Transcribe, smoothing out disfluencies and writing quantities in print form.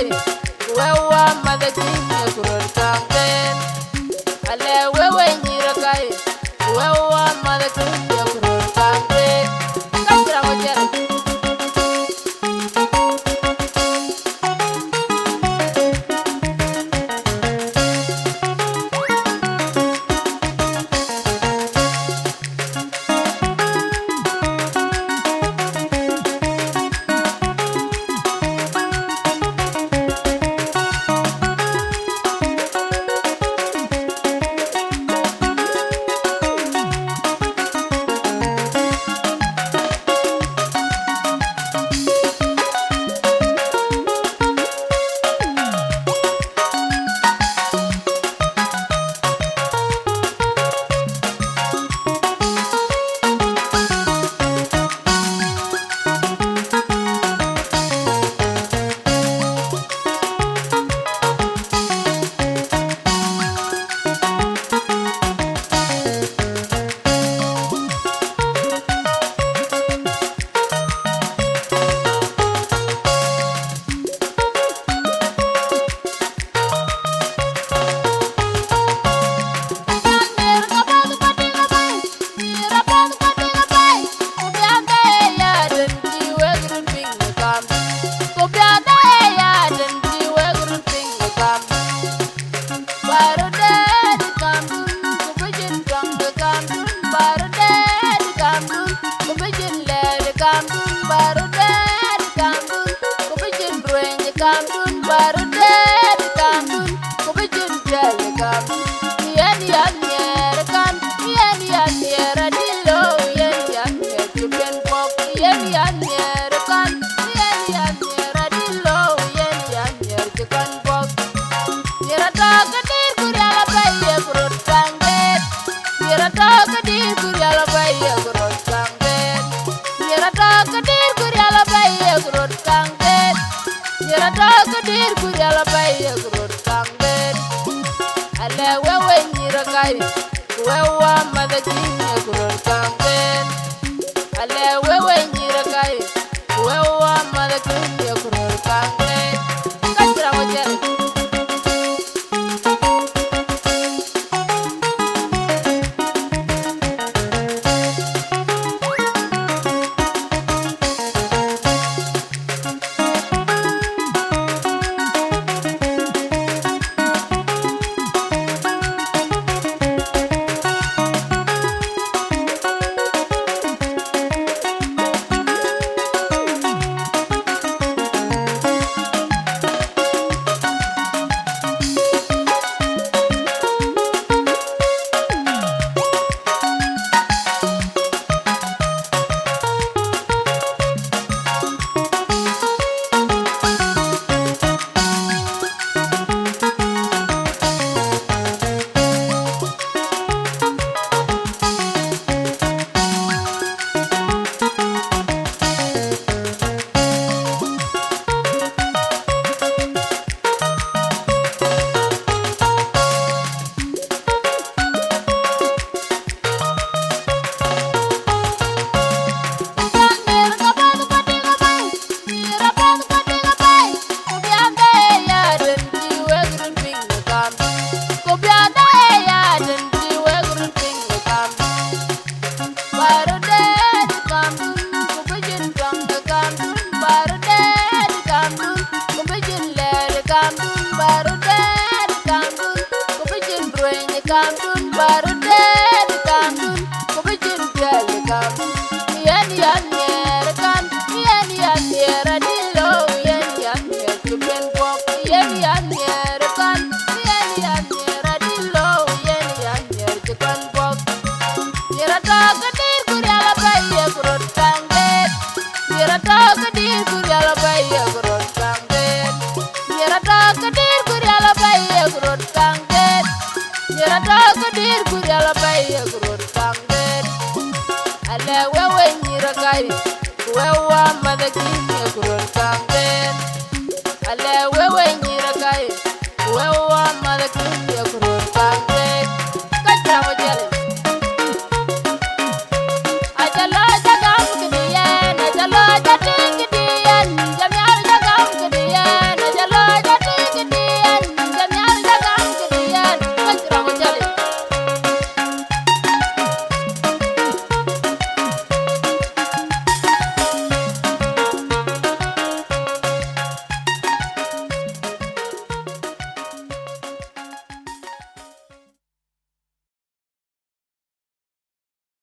kai wewa madakini kurur kangen ale wewe nyira kai wewa madakini kurur kangen kakira wajera Kambun baru deh kambun, kubijin jale kambun. Yen nyer kan, yen nyer adilo, yen nyer juben pop, yen nyer kan, yen nyer adilo, yen nyer juben pop. Nyera tak dir kuryala baye kurut kanget, nyera tak dir kuryala baye kurut kanget, nyera tak dir kuryala baye kurut kanget. Nyera tak dir kuryala baye kurut kanget. Ale wewe nyira kai, wewa madakini kurut kanget. Ale wewe nyira kai, wewa madakini kurut kanget. Kakira wajera. Kambun baru deh kambun, kubijin jale kambun. Yen nyer kan, yen nyer adilo, yen nyer juben pop, yen nyer kan, yen nyer adilo, yen nyer juben pop. Nyera tak dir kuryala baye kurut kanget, nyera tak dir kuryala baye kurut kanget, nyera tak dir kuryala baye kurut kanget. Nyera tak dir kuryala baye kurut kanget. Ale wewe nyira kai, wewa madakini kurut kanget.